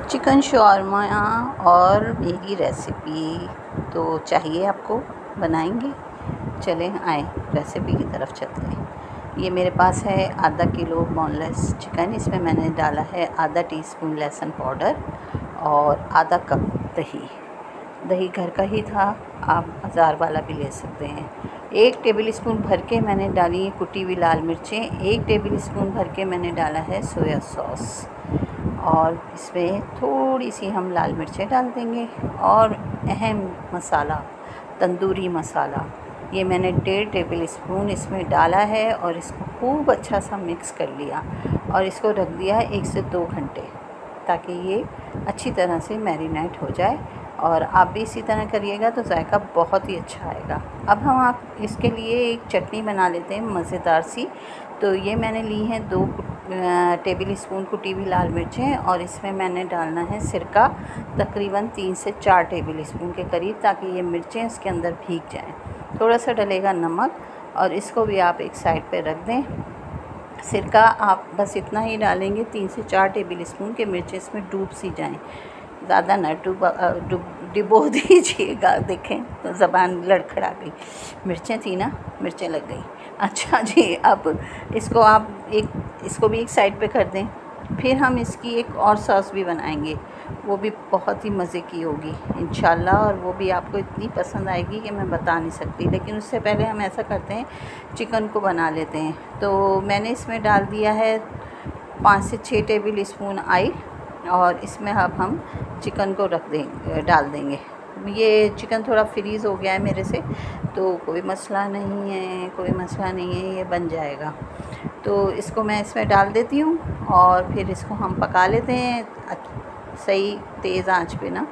Chicken shawarma और मेरी recipe तो चाहिए आपको, बनाएंगे। चलें आए रेसिपी की तरफ चलते हैं। ये मेरे पास है आधा किलो बोनलेस चिकन। इसमें मैंने डाला है आधा टीस्पून लहसुन पाउडर और आधा कप दही। दही घर का ही था, आप बाज़ार वाला भी ले सकते हैं। 1 टेबल स्पून भर के मैंने डाली है कुटी हुई लाल मिर्चें। 1 टेबल स्पून भर के मैंने डाला है सोया सॉस और इसमें थोड़ी सी हम लाल मिर्चें डाल देंगे। और अहम मसाला तंदूरी मसाला, ये मैंने 1.5 टेबल स्पून इसमें डाला है और इसको खूब अच्छा सा मिक्स कर लिया और इसको रख दिया 1 से 2 घंटे ताकि ये अच्छी तरह से मैरिनेट हो जाए। और आप भी इसी तरह करिएगा तो जायका बहुत ही अच्छा आएगा। अब हम आप इसके लिए एक चटनी बना लेते हैं मज़ेदार सी। तो ये मैंने ली हैं 2 टेबल स्पून कुटी हुई लाल मिर्चें और इसमें मैंने डालना है सिरका तकरीबन 3 से 4 टेबल स्पून के करीब, ताकि ये मिर्चें इसके अंदर भीग जाएं। थोड़ा सा डलेगा नमक और इसको भी आप एक साइड पे रख दें। सिरका आप बस इतना ही डालेंगे 3 से 4 टेबल स्पून के, मिर्चें इसमें डूब सी जाएं, ज़्यादा न डिबो दीजिएगा। देखें तो ज़बान लड़खड़ा गई, मिर्चें थी ना, मिर्चें लग गई। अच्छा जी, अब इसको भी एक साइड पे कर दें। फिर हम इसकी एक और सॉस भी बनाएंगे, वो भी बहुत ही मज़े की होगी इंशाल्लाह, और वो भी आपको इतनी पसंद आएगी कि मैं बता नहीं सकती। लेकिन उससे पहले हम ऐसा करते हैं, चिकन को बना लेते हैं। तो मैंने इसमें डाल दिया है 5 से 6 टेबल स्पून ऑयल और इसमें अब हम चिकन को डाल देंगे। ये चिकन थोड़ा फ्रीज़ हो गया है मेरे से, तो कोई मसला नहीं है, ये बन जाएगा। तो इसको मैं इसमें डाल देती हूँ और फिर इसको हम पका लेते हैं सही तेज़ आंच पे ना,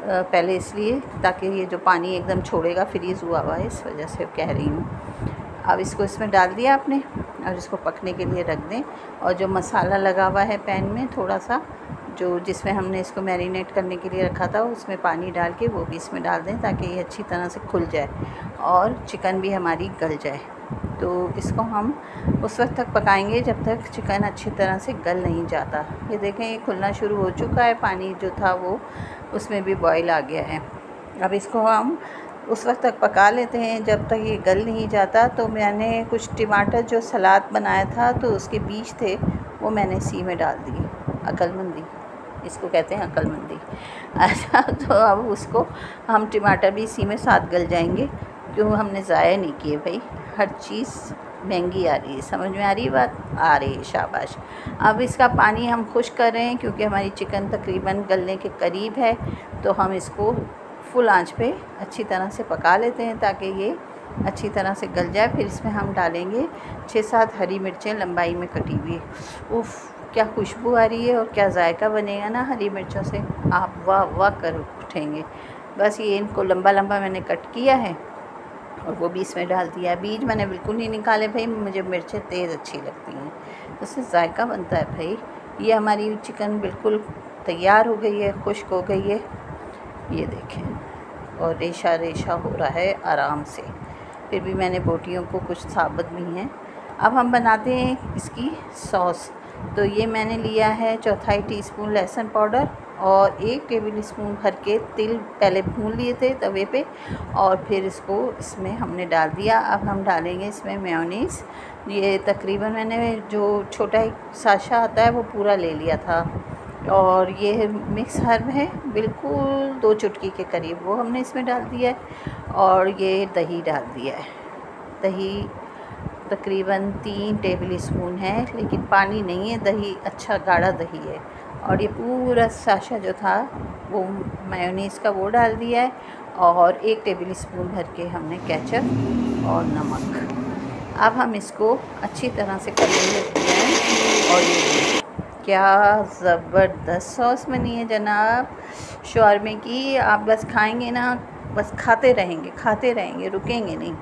पहले इसलिए ताकि ये जो पानी एकदम छोड़ेगा, फ्रीज़ हुआ हुआ है, इस वजह से कह रही हूँ। अब इसको इसमें डाल दिया आपने और इसको पकने के लिए रख दें। और जो मसाला लगा हुआ है पैन में, थोड़ा सा जो जिसमें हमने इसको मैरिनेट करने के लिए रखा था, उसमें पानी डाल के वो भी इसमें डाल दें ताकि ये अच्छी तरह से खुल जाए और चिकन भी हमारी गल जाए। तो इसको हम उस वक्त तक पकाएंगे जब तक चिकन अच्छी तरह से गल नहीं जाता। ये देखें, ये खुलना शुरू हो चुका है, पानी जो था वो उसमें भी बॉयल आ गया है। अब इसको हम उस वक्त तक पका लेते हैं जब तक ये गल नहीं जाता। तो मैंने कुछ टमाटर जो सलाद बनाया था तो उसके बीज थे, वो मैंने इसी में डाल दिए। अक्लमंदी इसको कहते हैं, अक्लमंदी। अच्छा, तो अब उसको हम टमाटर भी इसी में साथ गल जाएंगे, क्यों हमने ज़ाया नहीं किए भाई। हर चीज़ महंगी आ रही है, समझ में आ रही बात? आ रही है, शाबाश। अब इसका पानी हम खुश्क कर रहे हैं क्योंकि हमारी चिकन तकरीबन गलने के करीब है। तो हम इसको फुल आंच पे अच्छी तरह से पका लेते हैं ताकि ये अच्छी तरह से गल जाए। फिर इसमें हम डालेंगे 6-7 हरी मिर्चें लंबाई में कटी हुई। उफ़, क्या खुशबू आ रही है और क्या जायका बनेगा ना हरी मिर्चों से, आप वाह वाह कर उठेंगे। बस ये इनको लंबा लंबा मैंने कट किया है और वो भी इसमें डाल दिया। बीज मैंने बिल्कुल नहीं निकाले भाई, मुझे मिर्चें तेज़ अच्छी लगती हैं, उससे जायका बनता है भाई। ये हमारी चिकन बिल्कुल तैयार हो गई है, खुश्क हो गई है, ये देखें, और रेशा रेशा हो रहा है आराम से। फिर भी मैंने बोटियों को कुछ साबुत भी हैं। अब हम बनाते हैं इसकी सॉस। तो ये मैंने लिया है 1/4 टीस्पून लहसुन पाउडर और 1 टेबल स्पून भर के तिल पहले भून लिए थे तवे पे, और फिर इसको इसमें हमने डाल दिया। अब हम डालेंगे इसमें मेयोनीज़। ये तकरीबन मैंने जो छोटा एक साशा आता है वो पूरा ले लिया था, और ये मिक्स हर्ब है बिल्कुल 2 चुटकी के करीब, वो हमने इसमें डाल दिया है। और ये दही डाल दिया है, दही तकरीबन 3 टेबल स्पून है, लेकिन पानी नहीं है, दही अच्छा गाढ़ा दही है। और ये पूरा साशा जो था वो मेयोनीज़ का वो डाल दिया है, और 1 टेबल स्पून भर के हमने केचप और नमक। अब हम इसको अच्छी तरह से कर लेते हैं। और ये क्या ज़बरदस्त सॉस बनी है जनाब शॉर्मे की। आप बस खाएंगे ना, बस खाते रहेंगे, रुकेंगे नहीं।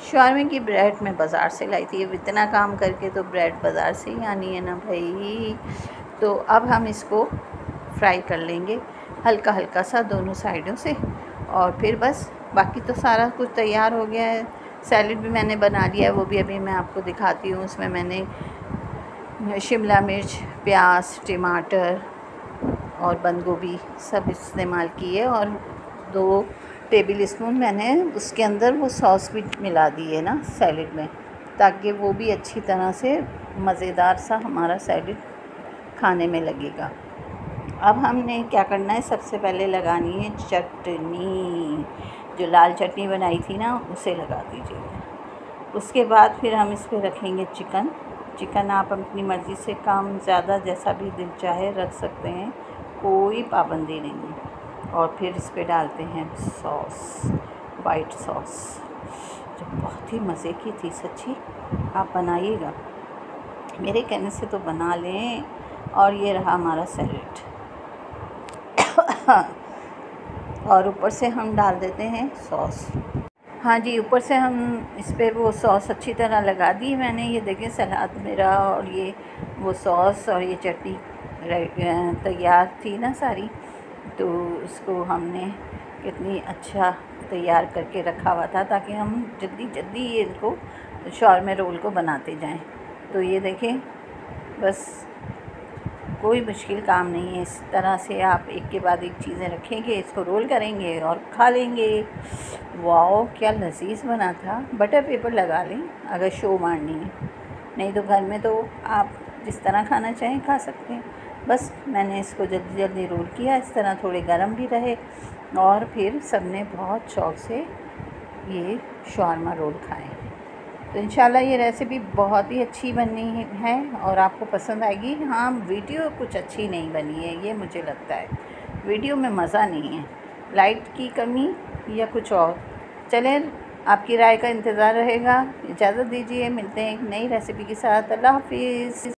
शॉर्मे की ब्रेड मैं बाज़ार से लाई थी, इतना काम करके तो ब्रेड बाज़ार से ही आनी है ना भाई। तो अब हम इसको फ्राई कर लेंगे हल्का हल्का सा दोनों साइडों से, और फिर बस बाकी तो सारा कुछ तैयार हो गया है। सैलेड भी मैंने बना लिया है, वो भी अभी मैं आपको दिखाती हूँ। उसमें मैंने शिमला मिर्च, प्याज, टमाटर और बंद गोभी सब इस्तेमाल की है, और 2 टेबल स्पून मैंने उसके अंदर वो सॉस भी मिला दी है ना सैलेड में, ताकि वो भी अच्छी तरह से मज़ेदार सा हमारा सैलेड खाने में लगेगा। अब हमने क्या करना है, सबसे पहले लगानी है चटनी। जो लाल चटनी बनाई थी ना उसे लगा दीजिएगा। उसके बाद फिर हम इस पर रखेंगे चिकन आप अपनी मर्ज़ी से कम ज़्यादा जैसा भी दिल चाहे रख सकते हैं, कोई पाबंदी नहीं है। और फिर इस पर डालते हैं सॉस, वाइट सॉस, जो बहुत ही मज़े की थी सच्ची। आप बनाइएगा, मेरे कहने से तो बना लें। और ये रहा हमारा सैलेड। और ऊपर से हम डाल देते हैं सॉस। हाँ जी, ऊपर से हम इस पर वो सॉस अच्छी तरह लगा दी मैंने। ये देखें सलाद मेरा, और ये वो सॉस और ये चटनी तैयार थी ना सारी, तो इसको हमने कितनी अच्छा तैयार करके रखा हुआ था, ताकि हम जल्दी जल्दी ये इनको शॉर्मे रोल को बनाते जाएं। तो ये देखें, बस कोई मुश्किल काम नहीं है। इस तरह से आप एक के बाद एक चीज़ें रखेंगे, इसको रोल करेंगे और खा लेंगे। वाओ, क्या लजीज़ बना था। बटर पेपर लगा लें अगर शो मारनी है, नहीं तो घर में तो आप जिस तरह खाना चाहें खा सकते हैं। बस मैंने इसको जल्दी जल्दी रोल किया, इस तरह थोड़े गरम भी रहे, और फिर सबने बहुत शौक़ से ये शॉर्मा रोल खाए। तो इंशाल्लाह ये रेसिपी बहुत ही अच्छी बनी है और आपको पसंद आएगी। हाँ, वीडियो कुछ अच्छी नहीं बनी है, ये मुझे लगता है। वीडियो में मज़ा नहीं है, लाइट की कमी या कुछ और। चलें, आपकी राय का इंतज़ार रहेगा। इजाज़त दीजिए, मिलते हैं एक नई रेसिपी के साथ। अल्लाह हाफ़िज़।